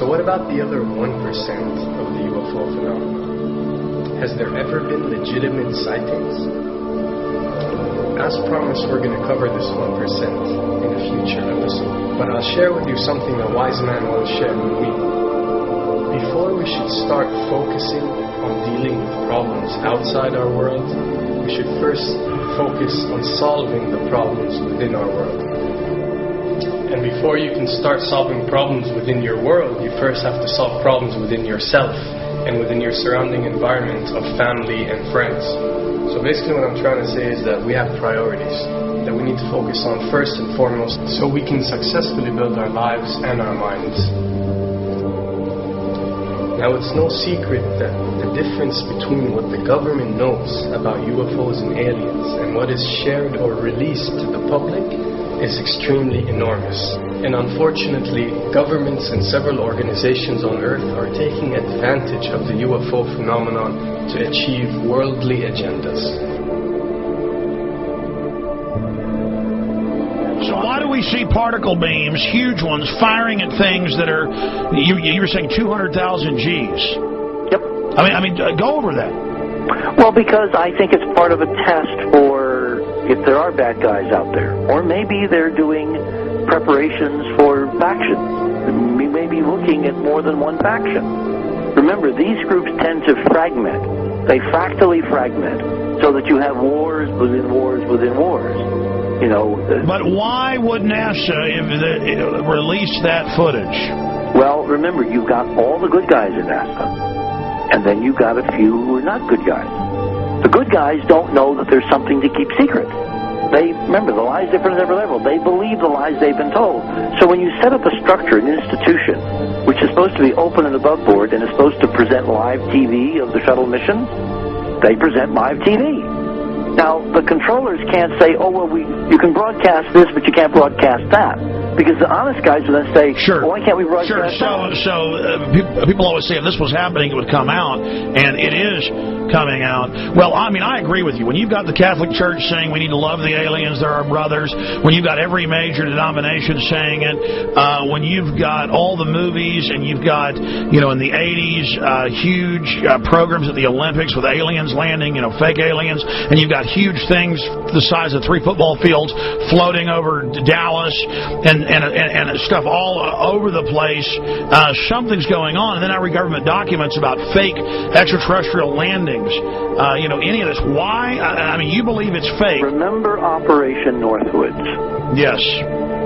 So what about the other 1% of the UFO phenomenon? Has there ever been legitimate sightings? As promised, we're going to cover this 1% in a future episode. But I'll share with you something a wise man once shared with me. Before we should start focusing on dealing with problems outside our world, we should first focus on solving the problems within our world. And before you can start solving problems within your world, you first have to solve problems within yourself and within your surrounding environment of family and friends. So basically what I'm trying to say is that we have priorities that we need to focus on first and foremost so we can successfully build our lives and our minds. Now, it's no secret that the difference between what the government knows about UFOs and aliens and what is shared or released to the public is extremely enormous. And unfortunately, governments and several organizations on Earth are taking advantage of the UFO phenomenon to achieve worldly agendas. So why do we see particle beams, huge ones, firing at things that are, you were saying 200,000 Gs? Yep. I mean, go over that. Well, because I think it's part of a test for if there are bad guys out there. Or maybe they're doing preparations for factions. We may be looking at more than one faction. Remember, these groups tend to fragment. They fractally fragment so that you have wars within wars within wars. You know, but why would NASA release that footage? Well, remember, you've got all the good guys in NASA, and then you've got a few who are not good guys. The good guys don't know that there's something to keep secret. They, remember, the lie's different at every level. They believe the lies they've been told. So when you set up a structure, an institution, which is supposed to be open and above board and is supposed to present live TV of the shuttle mission, they present live TV. Now, the controllers can't say, oh, well, you can broadcast this, but you can't broadcast that. Because the honest guys will then say, sure. Well, why can't we broadcast that? People always say if this was happening, it would come out, and it is coming out. Well, I mean, I agree with you. When you've got the Catholic Church saying we need to love the aliens, they're our brothers, when you've got every major denomination saying it, when you've got all the movies, and you've got, in the 80s, huge programs at the Olympics with aliens landing, fake aliens, and you've got huge things the size of 3 football fields floating over Dallas, and stuff all over the place. Something's going on, and then I read government documents about fake extraterrestrial landings. Any of this. Why? I mean, you believe it's fake. Remember Operation Northwoods? Yes.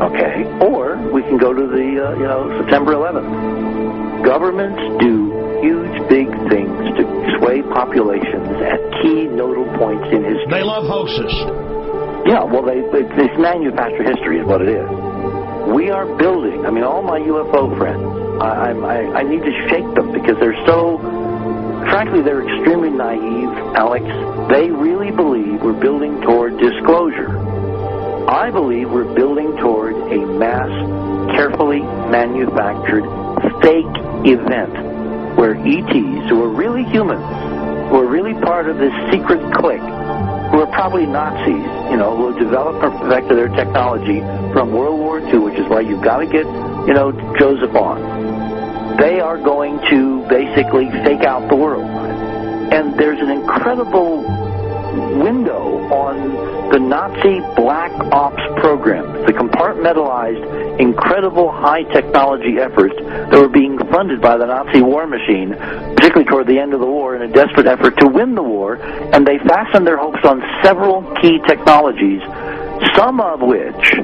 Okay. Or we can go to the, September 11th. Governments do huge, big things to sway populations at key nodal points in history. They love hoaxes. Yeah, well, it's manufactured history is what it is. We are building, all my UFO friends, I need to shake them because they're so, frankly, they're extremely naive, Alex. They really believe we're building toward disclosure. I believe we're building toward a mass, carefully manufactured, fake event where ETs, who are really humans, who are really part of this secret clique, who are probably Nazis, who have developed and perfected their technology from World War II, which is why you've got to get, Joseph on. They are going to basically fake out the world. And there's an incredible window on the Nazi black ops program, the compartmentalized, incredible high-technology efforts that were being funded by the Nazi war machine, particularly toward the end of the war, in a desperate effort to win the war, and they fastened their hopes on several key technologies, some of which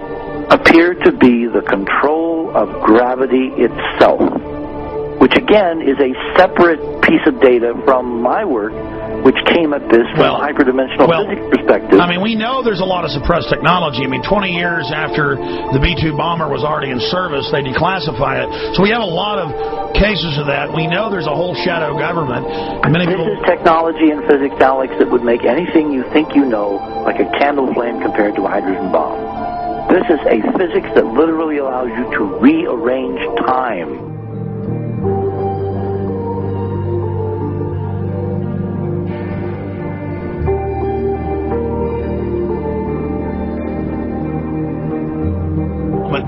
appear to be the control of gravity itself, which again is a separate piece of data from my work, which came at this from a hyperdimensional physics perspective. We know there's a lot of suppressed technology. 20 years after the B-2 bomber was already in service, they declassify it. So we have a lot of cases of that. We know there's a whole shadow government. This is technology and physics, Alex, that would make anything you think you know like a candle flame compared to a hydrogen bomb. This is a physics that literally allows you to rearrange time.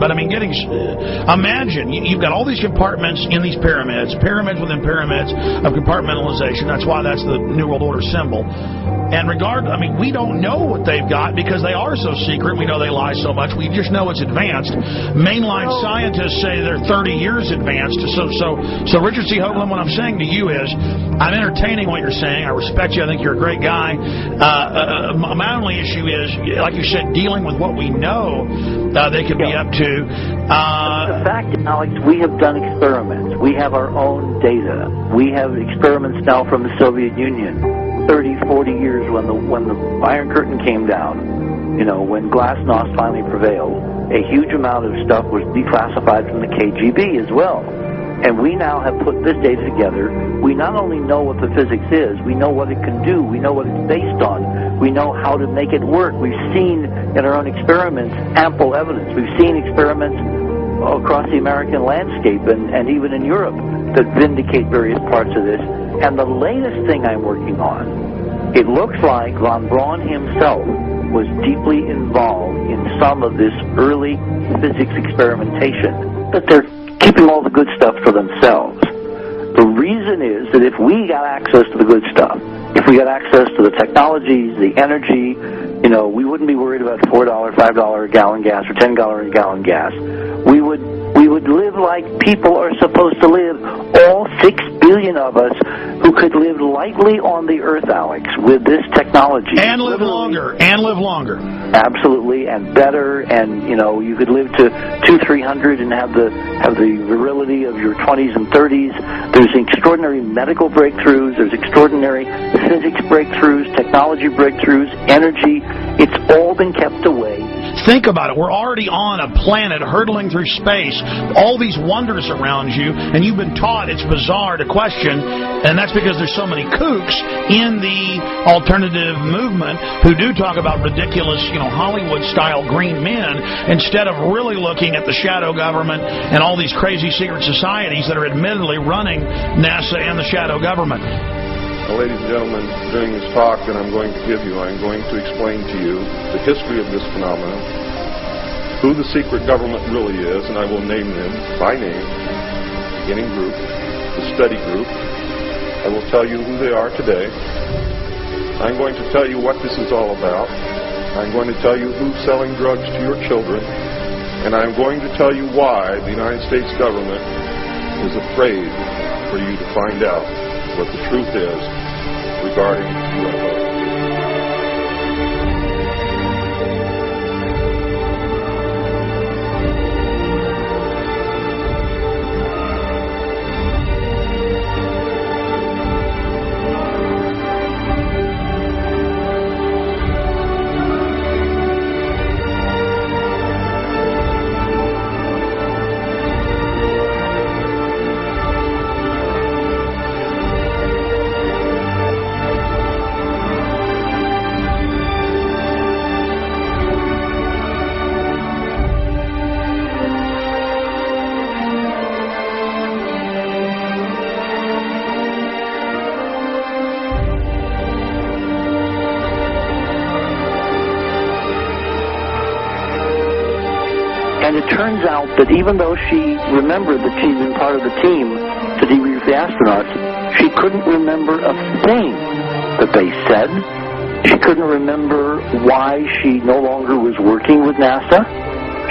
But I mean, imagine you've got all these compartments in these pyramids, pyramids within pyramids of compartmentalization. That's why that's the New World Order symbol. And we don't know what they've got because they are so secret. We know they lie so much. We just know it's advanced. Mainline scientists say they're 30 years advanced. So Richard C. Hoagland, what I'm saying to you is, I'm entertaining what you're saying. I respect you. I think you're a great guy. My only issue is, like you said, dealing with what we know they could be up to. The fact, Alex, we have done experiments. We have our own data. We have experiments now from the Soviet Union. 30, 40 years when the Iron Curtain came down, when Glasnost finally prevailed, a huge amount of stuff was declassified from the KGB as well. And we now have put this data together. We not only know what the physics is, we know what it can do, we know what it's based on, we know how to make it work. We've seen in our own experiments ample evidence. We've seen experiments across the American landscape and even in Europe that vindicate various parts of this. And the latest thing I'm working on, it looks like von Braun himself was deeply involved in some of this early physics experimentation, but they're keeping all the good stuff for themselves. The reason is that if we got access to the good stuff, if we got access to the technologies, the energy, we wouldn't be worried about $4, $5 a gallon gas or $10 a gallon gas. We would live like people are supposed to live, all 6 billion of us who could live lightly on the earth, Alex, with this technology. And live longer. Absolutely, and better, and you could live to 200-300 and have the virility of your 20s and 30s. There's extraordinary medical breakthroughs, there's extraordinary physics breakthroughs, technology breakthroughs, energy. It's all been kept away. Think about it. We're already on a planet hurtling through space, all these wonders around you, and you've been taught it's bizarre to question, and that's because there's so many kooks in the alternative movement who do talk about ridiculous, Hollywood-style green men, instead of really looking at the shadow government and all these crazy secret societies that are admittedly running NASA and the shadow government. Now, ladies and gentlemen, during this talk that I'm going to give you, I'm going to explain to you the history of this phenomenon, who the secret government really is, and I will name them by name, beginning group, the study group. I will tell you who they are today. I'm going to tell you what this is all about. I'm going to tell you who's selling drugs to your children, and I'm going to tell you why the United States government is afraid for you to find out what the truth is regarding UFOs. And it turns out that even though she remembered that she'd been part of the team to debrief the astronauts, she couldn't remember a thing that they said. She couldn't remember why she no longer was working with NASA.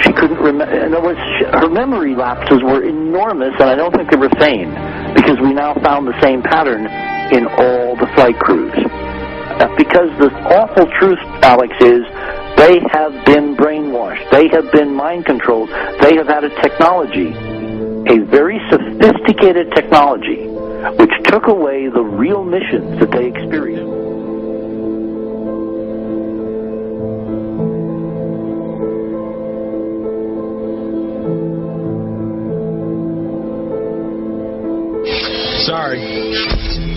She couldn't remember. In other words, her memory lapses were enormous, and I don't think they were feigned, because we now found the same pattern in all the flight crews. Because the awful truth, Alex, is they have been brainwashed. They have been mind controlled. They have had a technology, a very sophisticated technology, which took away the real missions that they experienced. Sorry.